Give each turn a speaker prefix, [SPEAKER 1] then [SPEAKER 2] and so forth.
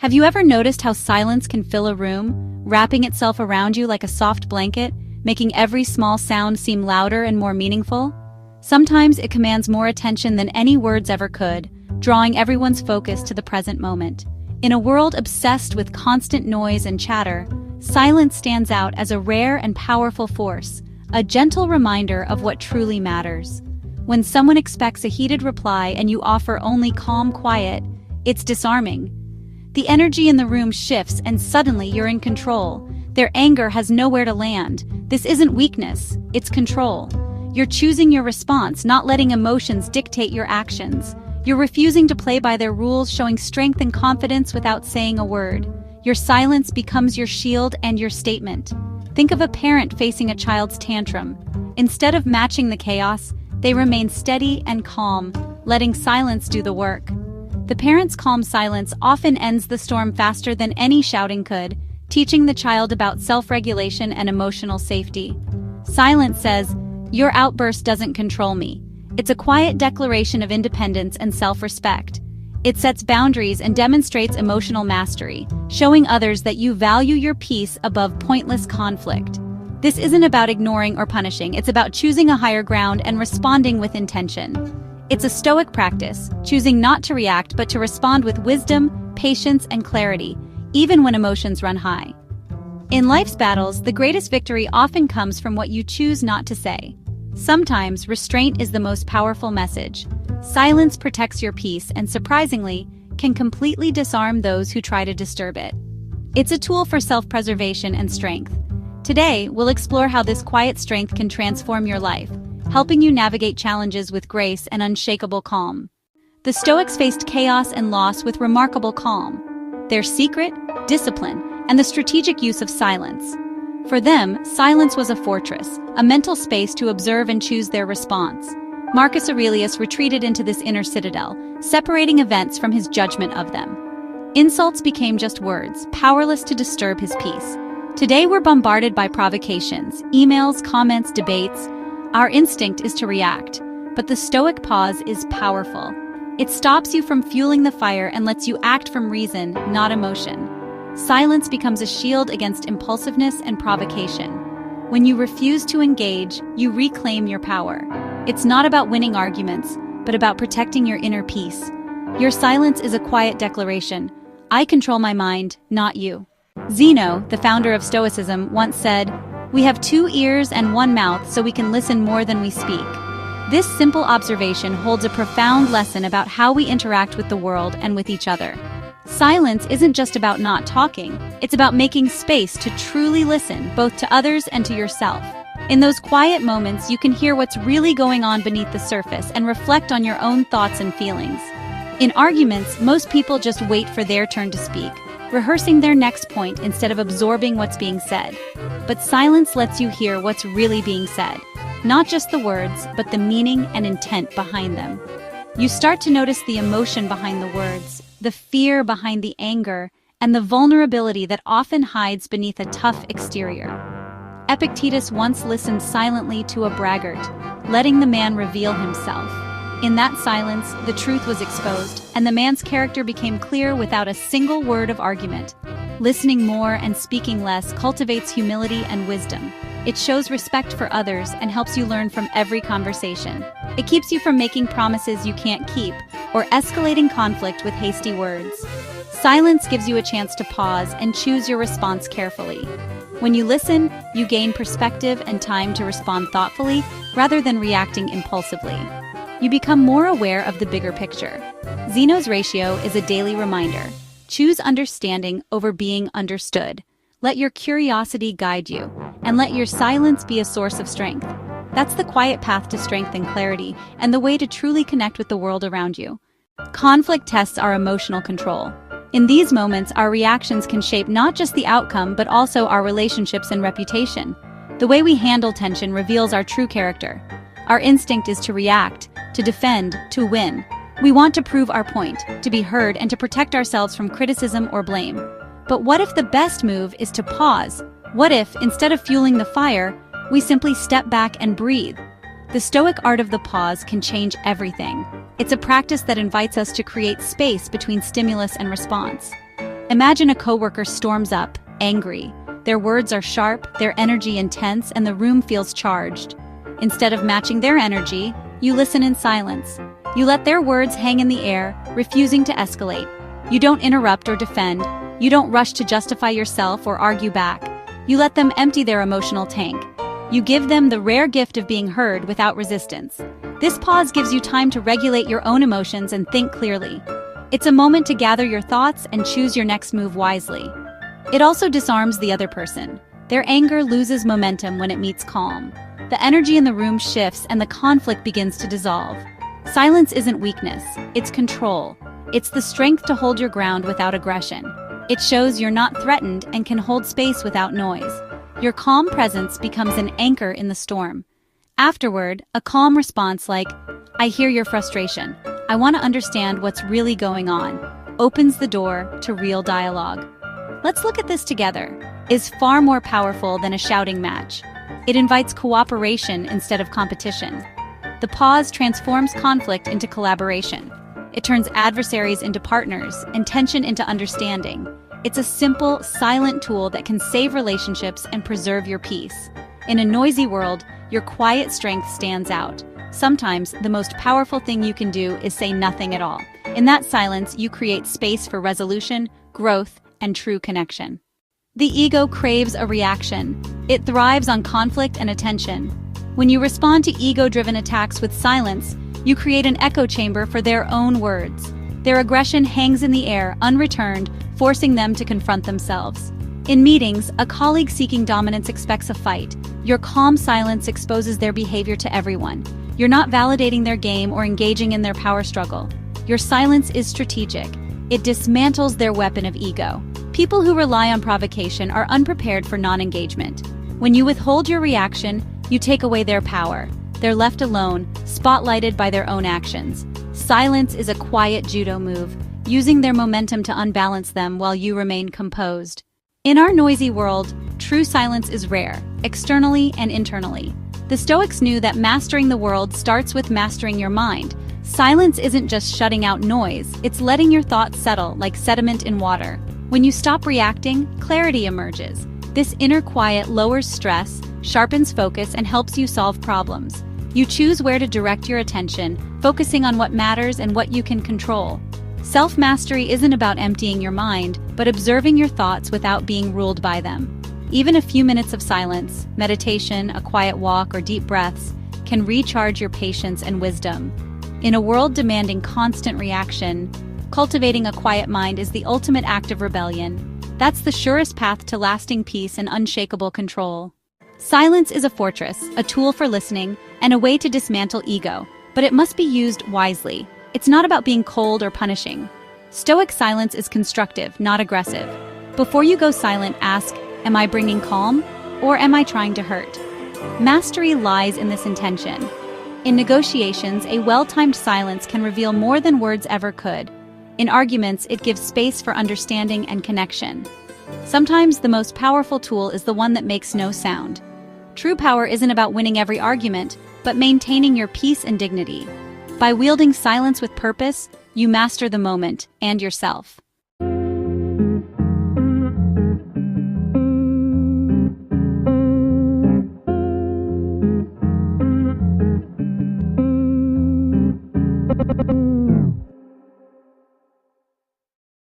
[SPEAKER 1] Have you ever noticed how silence can fill a room, wrapping itself around you like a soft blanket, making every small sound seem louder and more meaningful? Sometimes it commands more attention than any words ever could, drawing everyone's focus to the present moment. In a world obsessed with constant noise and chatter, silence stands out as a rare and powerful force, a gentle reminder of what truly matters. When someone expects a heated reply and you offer only calm quiet, it's disarming. The energy in the room shifts and suddenly you're in control. Their anger has nowhere to land. This isn't weakness, it's control. You're choosing your response, not letting emotions dictate your actions. You're refusing to play by their rules, showing strength and confidence without saying a word. Your silence becomes your shield and your statement. Think of a parent facing a child's tantrum. Instead of matching the chaos, they remain steady and calm, letting silence do the work. The parent's calm silence often ends the storm faster than any shouting could, teaching the child about self-regulation and emotional safety. Silence says, "Your outburst doesn't control me." It's a quiet declaration of independence and self-respect. It sets boundaries and demonstrates emotional mastery, showing others that you value your peace above pointless conflict. This isn't about ignoring or punishing, it's about choosing a higher ground and responding with intention. It's a Stoic practice, choosing not to react but to respond with wisdom, patience, and clarity, even when emotions run high. In life's battles, the greatest victory often comes from what you choose not to say. Sometimes, restraint is the most powerful message. Silence protects your peace and, surprisingly, can completely disarm those who try to disturb it. It's a tool for self-preservation and strength. Today, we'll explore how this quiet strength can transform your life, helping you navigate challenges with grace and unshakable calm. The Stoics faced chaos and loss with remarkable calm. Their secret, discipline, and the strategic use of silence. For them, silence was a fortress, a mental space to observe and choose their response. Marcus Aurelius retreated into this inner citadel, separating events from his judgment of them. Insults became just words, powerless to disturb his peace. Today we're bombarded by provocations, emails, comments, debates. Our instinct is to react, but the Stoic pause is powerful. It stops you from fueling the fire and lets you act from reason, not emotion. Silence becomes a shield against impulsiveness and provocation. When you refuse to engage, you reclaim your power. It's not about winning arguments, but about protecting your inner peace. Your silence is a quiet declaration. I control my mind, not you. Zeno, the founder of Stoicism, once said, "We have 2 ears and 1 mouth so we can listen more than we speak." This simple observation holds a profound lesson about how we interact with the world and with each other. Silence isn't just about not talking, it's about making space to truly listen, both to others and to yourself. In those quiet moments, you can hear what's really going on beneath the surface and reflect on your own thoughts and feelings. In arguments, most people just wait for their turn to speak, rehearsing their next point instead of absorbing what's being said. But silence lets you hear what's really being said. Not just the words, but the meaning and intent behind them. You start to notice the emotion behind the words, the fear behind the anger, and the vulnerability that often hides beneath a tough exterior. Epictetus once listened silently to a braggart, letting the man reveal himself. In that silence, the truth was exposed, and the man's character became clear without a single word of argument. Listening more and speaking less cultivates humility and wisdom. It shows respect for others and helps you learn from every conversation. It keeps you from making promises you can't keep or escalating conflict with hasty words. Silence gives you a chance to pause and choose your response carefully. When you listen, you gain perspective and time to respond thoughtfully rather than reacting impulsively. You become more aware of the bigger picture. Zeno's ratio is a daily reminder. Choose understanding over being understood. Let your curiosity guide you, and let your silence be a source of strength. That's the quiet path to strength and clarity, and the way to truly connect with the world around you. Conflict tests our emotional control. In these moments, our reactions can shape not just the outcome, but also our relationships and reputation. The way we handle tension reveals our true character. Our instinct is to react, to defend, to win. We want to prove our point, to be heard, and to protect ourselves from criticism or blame. But what if the best move is to pause? What if, instead of fueling the fire, we simply step back and breathe? The Stoic art of the pause can change everything. It's a practice that invites us to create space between stimulus and response. Imagine a coworker storms up, angry. Their words are sharp, their energy intense, and the room feels charged. Instead of matching their energy, you listen in silence. You let their words hang in the air, refusing to escalate. You don't interrupt or defend. You don't rush to justify yourself or argue back. You let them empty their emotional tank. You give them the rare gift of being heard without resistance. This pause gives you time to regulate your own emotions and think clearly. It's a moment to gather your thoughts and choose your next move wisely. It also disarms the other person. Their anger loses momentum when it meets calm. The energy in the room shifts and the conflict begins to dissolve. Silence isn't weakness, it's control. It's the strength to hold your ground without aggression. It shows you're not threatened and can hold space without noise. Your calm presence becomes an anchor in the storm. Afterward, a calm response like, "I hear your frustration. I want to understand what's really going on," opens the door to real dialogue. "Let's look at this together," is far more powerful than a shouting match. It invites cooperation instead of competition. The pause transforms conflict into collaboration. It turns adversaries into partners and tension into understanding. It's a simple, silent tool that can save relationships and preserve your peace. In a noisy world, your quiet strength stands out. Sometimes, the most powerful thing you can do is say nothing at all. In that silence, you create space for resolution, growth, and true connection. The ego craves a reaction. It thrives on conflict and attention. When you respond to ego-driven attacks with silence, you create an echo chamber for their own words. Their aggression hangs in the air, unreturned, forcing them to confront themselves. In meetings, a colleague seeking dominance expects a fight. Your calm silence exposes their behavior to everyone. You're not validating their game or engaging in their power struggle. Your silence is strategic. It dismantles their weapon of ego. People who rely on provocation are unprepared for non-engagement. When you withhold your reaction, you take away their power. They're left alone, spotlighted by their own actions. Silence is a quiet judo move, using their momentum to unbalance them while you remain composed. In our noisy world, true silence is rare, externally and internally. The Stoics knew that mastering the world starts with mastering your mind. Silence isn't just shutting out noise, it's letting your thoughts settle like sediment in water. When you stop reacting, clarity emerges. This inner quiet lowers stress, sharpens focus, and helps you solve problems. You choose where to direct your attention, focusing on what matters and what you can control. Self-mastery isn't about emptying your mind, but observing your thoughts without being ruled by them. Even a few minutes of silence, meditation, a quiet walk, or deep breaths can recharge your patience and wisdom. In a world demanding constant reaction, cultivating a quiet mind is the ultimate act of rebellion. That's the surest path to lasting peace and unshakable control. Silence is a fortress, a tool for listening, and a way to dismantle ego, but it must be used wisely. It's not about being cold or punishing. Stoic silence is constructive, not aggressive. Before you go silent, ask, "Am I bringing calm, or am I trying to hurt?" Mastery lies in this intention. In negotiations, a well-timed silence can reveal more than words ever could. In arguments, it gives space for understanding and connection. Sometimes the most powerful tool is the one that makes no sound. True power isn't about winning every argument, but maintaining your peace and dignity. By wielding silence with purpose, you master the moment and yourself.